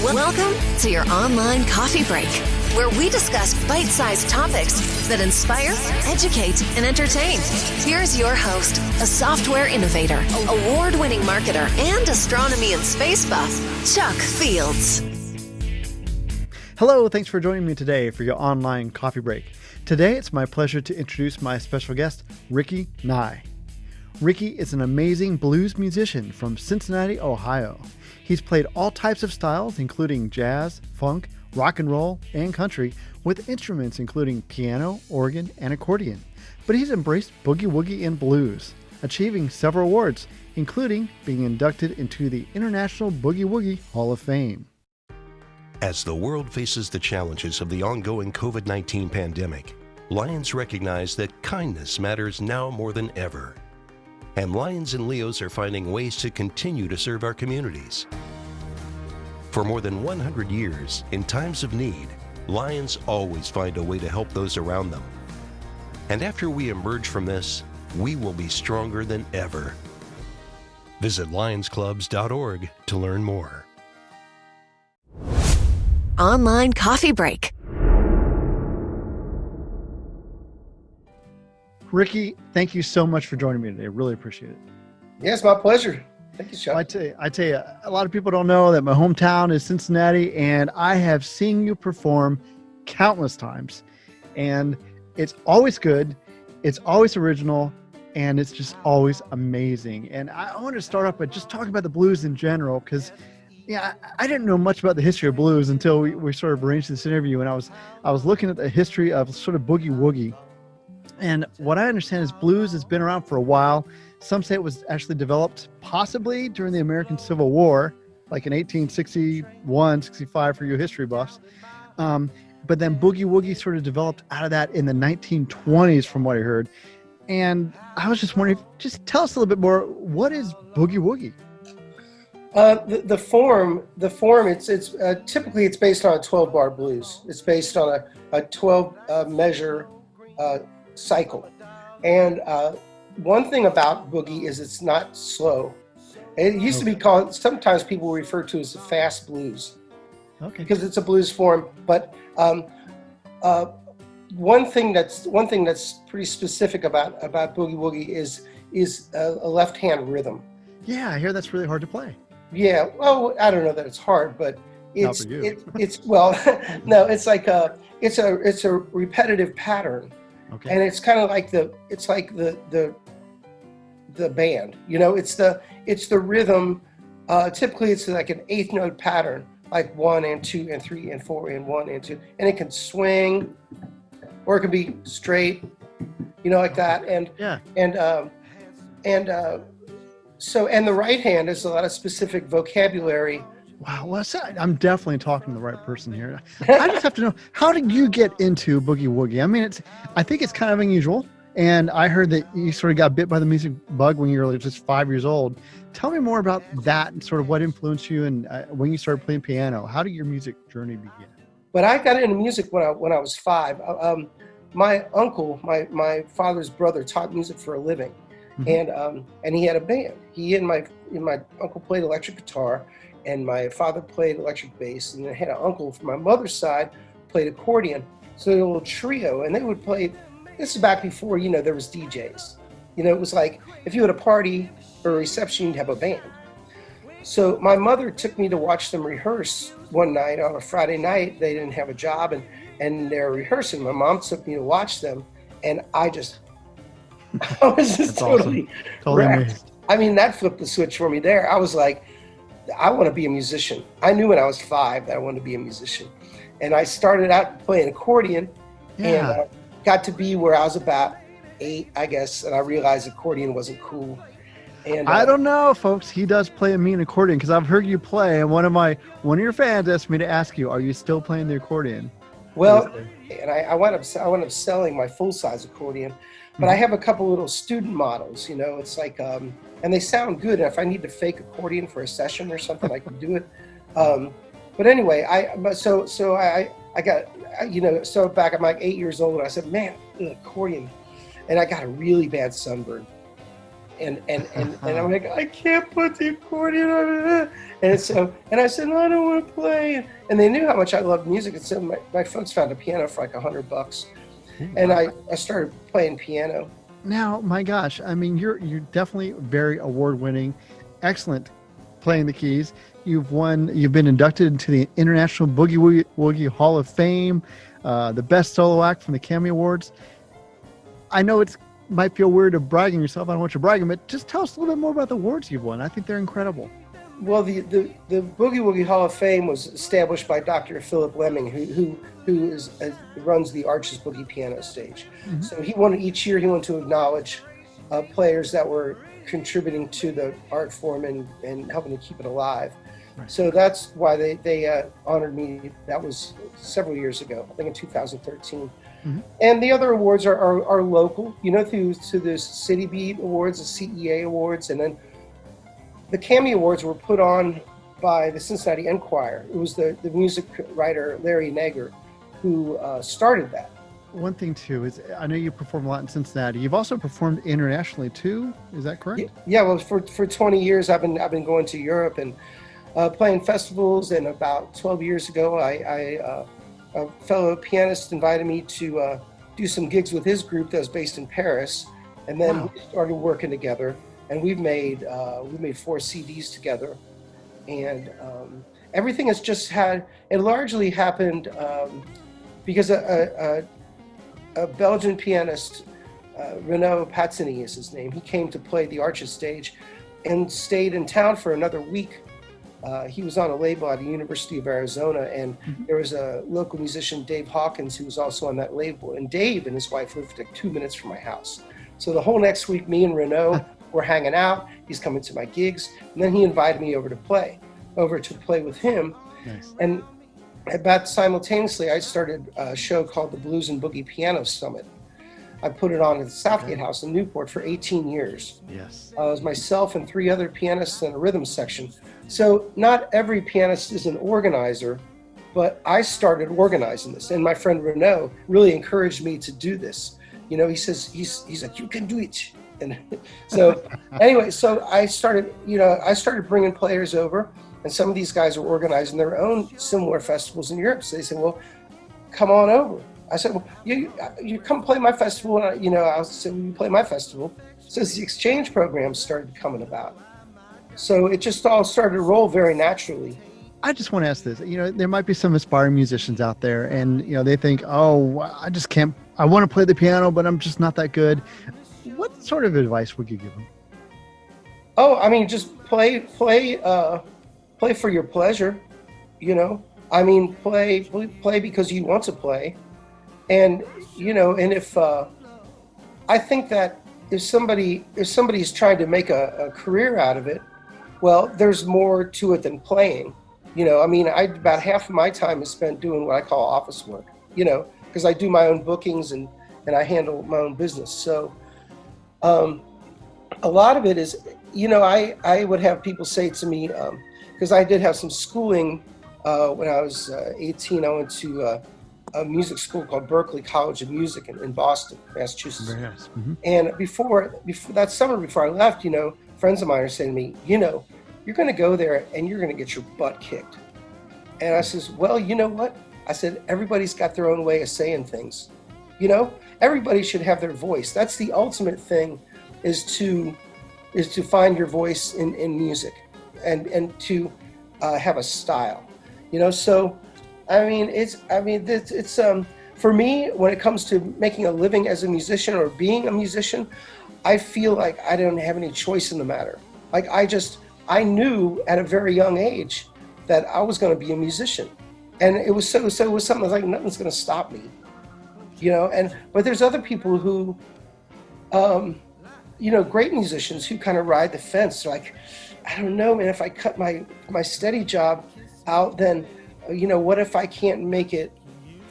Welcome to your online coffee break, where we discuss bite-sized topics that inspire, educate, and entertain. Here's your host, a software innovator, award-winning marketer, and astronomy and space buff, Chuck Fields. Hello, thanks for joining me today for your online coffee break. Today, it's my pleasure to introduce my special guest, RICKY NYE. Ricky is an amazing blues musician from Cincinnati, Ohio. He's played all types of styles, including jazz, funk, rock and roll, and country, with instruments including piano, organ, and accordion. But he's embraced boogie woogie and blues, achieving several awards, including being inducted into the International Boogie Woogie Hall of Fame. As the world faces the challenges of the ongoing COVID-19 pandemic, Lions recognize that kindness matters now more than ever. And Lions and Leos are finding ways to continue to serve our communities. For more than 100 years, in times of need, Lions always find a way to help those around them. And after we emerge from this, we will be stronger than ever. Visit lionsclubs.org to learn more. Online coffee break. Ricky, thank you so much for joining me today. Really appreciate it. Yeah, it's my pleasure. Thank you, Chuck. I tell you, a lot of people don't know that my hometown is Cincinnati, and I have seen you perform countless times. And it's always good, it's always original, and it's just always amazing. And I want to start off by just talking about the blues in general, because I didn't know much about the history of blues until we sort of arranged this interview, and I was looking at the history of sort of boogie woogie. And what I understand is blues has been around for a while. Some say it was actually developed possibly during the American Civil War, like in 1861, 65 for you history buffs. But then boogie woogie sort of developed out of that in the 1920s from what I heard. And I was just wondering, just tell us a little bit more, what is boogie woogie? The form, it's typically it's based on a 12-bar blues. It's based on a 12 measure cycle. And one thing about boogie is it's not slow. It used to be called, sometimes people refer to it as a fast blues. Okay. Because it's a blues form. But one thing that's pretty specific about boogie woogie is a left-hand rhythm. Yeah, I hear that's really hard to play. Yeah, well, I don't know that it's hard, but it's Not for you. it's well, no, it's like it's a repetitive pattern. Okay. And it's kind of like the band, you know, it's the rhythm. Typically it's like an eighth note pattern, like 1 and 2 and 3 and 4 and 1 and 2, and it can swing, or it can be straight, you know, like that. And so the right hand has a lot of specific vocabulary. Wow, well, I'm definitely talking to the right person here. I just have to know, how did you get into boogie woogie? I mean, I think it's kind of unusual, and I heard that you sort of got bit by the music bug when you were just 5 years old. Tell me more about that and sort of what influenced you, and when you started playing piano. How did your music journey begin? But I got into music when I was 5. My uncle, my father's brother, taught music for a living, and he had a band. He and my uncle played electric guitar, and my father played electric bass, and I had an uncle from my mother's side played accordion. So they were a little trio, and they would play. This is back before, you know, there was DJs. You know, it was like if you had a party or a reception, you'd have a band. So my mother took me to watch them rehearse one night on a Friday night. They didn't have a job, and they're rehearsing. My mom took me to watch them, and I was just totally wrecked. I mean, that flipped the switch for me there. I was like, I want to be a musician. I knew when I was 5 that I wanted to be a musician. And I started out playing accordion and got to be where I was about 8, I guess. And I realized accordion wasn't cool. And I don't know, folks. He does play a mean accordion, because I've heard you play, and one of your fans asked me to ask you, are you still playing the accordion? Well, and I wound up selling my full-size accordion. But I have a couple little student models, you know, it's like, and they sound good. And if I need to fake accordion for a session or something, I can do it. But anyway, I got, you know, so back I'm like 8 years old, and I said, man, accordion. And I got a really bad sunburn. and I'm like, I can't put the accordion on it. And so, and I said, no, I don't want to play. And they knew how much I loved music. And so my folks found a piano for like $100. And I started playing piano. Now, my gosh, I mean, you're definitely very award-winning, excellent playing the keys. You've been inducted into the International Boogie Woogie Hall of Fame, the best solo act from the CAMMY Awards. I know it might feel weird of bragging yourself. I don't want you bragging, but just tell us a little bit more about the awards you've won. I think they're incredible. Well, the Boogie Woogie Hall of Fame was established by Dr. Philip Lemming, who runs the Arches Boogie Piano Stage. Mm-hmm. So he wanted to acknowledge players that were contributing to the art form and helping to keep it alive. Right. So that's why they honored me. That was several years ago, I think in 2013. Mm-hmm. And the other awards are local, through the City Beat Awards, the CEA Awards, and then the CAMMY Awards were put on by the Cincinnati Enquirer. It was the music writer Larry Nager who started that. One thing too is I know you perform a lot in Cincinnati. You've also performed internationally too. Is that correct? Yeah. Well, for 20 years I've been going to Europe and playing festivals. And about 12 years ago, a fellow pianist invited me to do some gigs with his group that was based in Paris, and then we started working together. And we've made 4 CDs together, and everything has just it largely happened because a Belgian pianist, Renaud Patzini is his name. He came to play the Arches stage and stayed in town for another week. He was on a label at the University of Arizona, and there was a local musician, Dave Hawkins, who was also on that label. And Dave and his wife lived like 2 minutes from my house. So the whole next week, me and Renaud we're hanging out. He's coming to my gigs, and then he invited me over to play with him. Nice. And about simultaneously, I started a show called the Blues and Boogie Piano Summit. I put it on at the Southgate House in Newport for 18 years. Yes. It was myself and 3 other pianists and a rhythm section. So not every pianist is an organizer, but I started organizing this, and my friend Renaud really encouraged me to do this. He says he's like, you can do it. And so anyway, so I started bringing players over, and some of these guys are organizing their own similar festivals in Europe. So they said, well, come on over. I said, well, you come play my festival. And I said, will you play my festival? So the exchange program started coming about. So it just all started to roll very naturally. I just want to ask this, there might be some aspiring musicians out there, and, they think, oh, I want to play the piano, but I'm just not that good. What sort of advice would you give them? Oh, I mean, just play for your pleasure, I mean, play because you want to play. And, and if, I think that if somebody's trying to make a career out of it, well, there's more to it than playing. I mean, about half of my time is spent doing what I call office work, because I do my own bookings and I handle my own business. So, a lot of it is, I would have people say to me, because I did have some schooling when I was 18. I went to a music school called Berklee College of Music in Boston, Massachusetts. Very nice. Mm-hmm. And before that summer, before I left, friends of mine are saying to me, you're going to go there and you're going to get your butt kicked. And I says, well, you know what? I said, everybody's got their own way of saying things. Everybody should have their voice. That's the ultimate thing, is to find your voice in music and to have a style. So I mean, it's for me, when it comes to making a living as a musician or being a musician, I feel like I don't have any choice in the matter. Like I knew at a very young age that I was going to be a musician, and it was something like nothing's going to stop me, but there's other people who, great musicians who kind of ride the fence. Like, I don't know, man, if I cut my steady job out, then, what if I can't make it,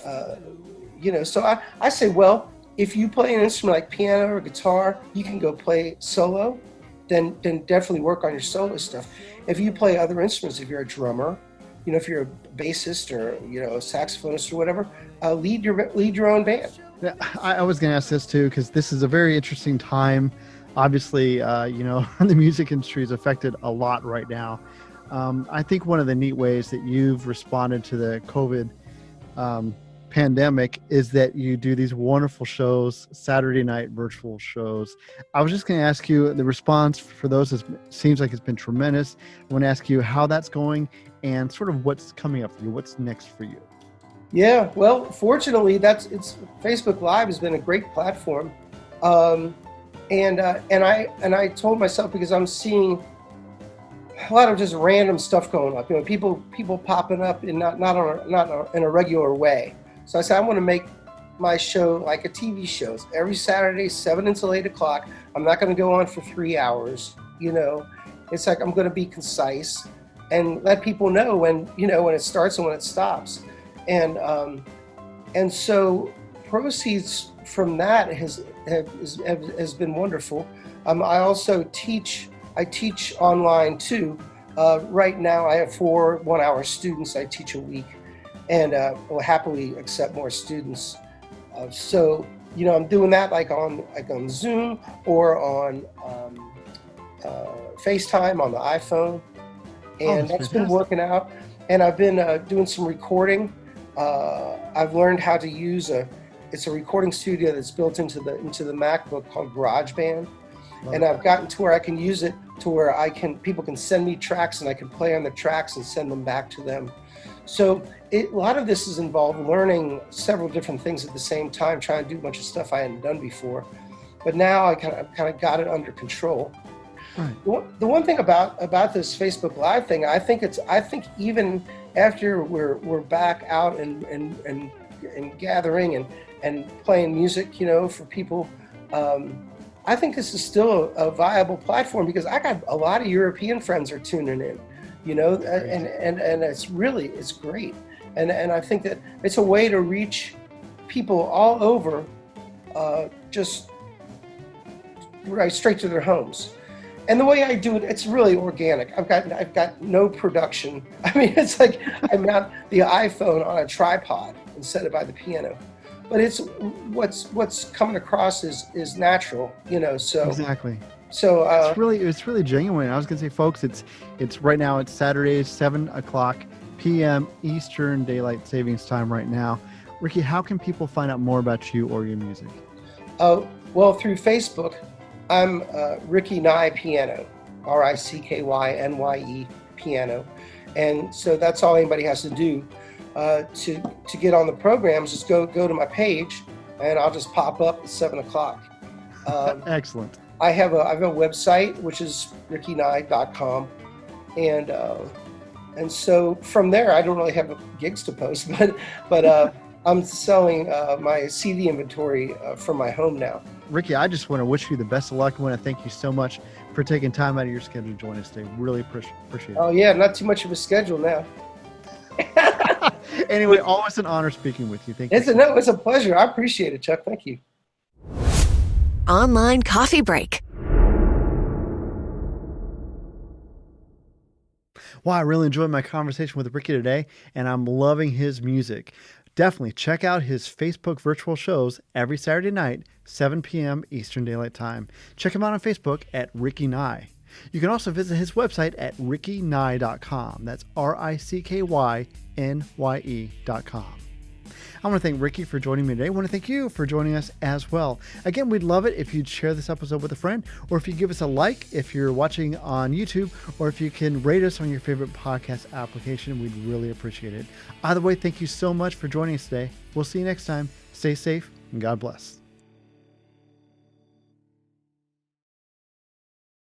so I say, well, if you play an instrument like piano or guitar, you can go play solo, then definitely work on your solo stuff. If you play other instruments, if you're a drummer, if you're a bassist or, a saxophonist or whatever, lead your own band. Yeah, I was going to ask this too, because this is a very interesting time. obviously, the music industry is affected a lot right now. I think one of the neat ways that you've responded to the COVID pandemic is that you do these wonderful shows, Saturday night virtual shows. I was just going to ask you, the response for those seems like it's been tremendous. I want to ask you how that's going and sort of what's coming up for you. What's next for you? Yeah, well, fortunately, Facebook Live has been a great platform, and I told myself, because I'm seeing a lot of just random stuff going up, people popping up in not in a regular way. So I said, I want to make my show like a TV show. It's every Saturday, 7 until 8 o'clock. I'm not going to go on for 3 hours. It's like I'm going to be concise and let people know when it starts and when it stops. And so proceeds from that has been wonderful. I also teach online too. Right now I have 4 one-hour students I teach a week, and will happily accept more students. So I'm doing that like on Zoom or on FaceTime on the iPhone, and that's been working out. And I've been doing some recording. I've learned how to use it's a recording studio that's built into the MacBook called GarageBand. And I've gotten to where I can use it to where people can send me tracks and I can play on the tracks and send them back to them. So a lot of this is involved learning several different things at the same time, trying to do a bunch of stuff I hadn't done before. But now I kind of got it under control. Right. The one thing about this Facebook Live thing, I think even after we're back out and gathering and playing music, for people, I think this is still a viable platform, because I got a lot of European friends are tuning in, and it's great. And I think that it's a way to reach people all over, just right straight to their homes. And the way I do it, it's really organic. I've got no production. I mean, it's like I mount the iPhone on a tripod and set it by the piano. But it's what's coming across is natural, So exactly. So it's really genuine. I was gonna say, folks, it's right now. It's Saturday, 7 o'clock p.m. Eastern Daylight Savings Time right now. Ricky, how can people find out more about you or your music? Well, through Facebook, I'm Ricky Nye Piano, RICKYNYE Piano, and so that's all anybody has to do. To get on the programs, just go to my page, and I'll just pop up at 7 o'clock. Excellent. I have a website, which is rickynye.com, and so from there, I don't really have gigs to post, but I'm selling my CD inventory from my home now. Ricky, I just want to wish you the best of luck. I want to thank you so much for taking time out of your schedule to join us today. Really appreciate it. Oh yeah, not too much of a schedule now. Anyway, always an honor speaking with you. Thank you. It's a pleasure. I appreciate it, Chuck. Thank you. Online coffee break. Wow, I really enjoyed my conversation with Ricky today, and I'm loving his music. Definitely check out his Facebook virtual shows every Saturday night, 7 p.m. Eastern Daylight Time. Check him out on Facebook at Ricky Nye. You can also visit his website at rickynye.com. That's RICKYNYE.com. I want to thank Ricky for joining me today. I want to thank you for joining us as well. Again, we'd love it if you'd share this episode with a friend, or if you give us a like if you're watching on YouTube, or if you can rate us on your favorite podcast application. We'd really appreciate it. Either way, thank you so much for joining us today. We'll see you next time. Stay safe and God bless.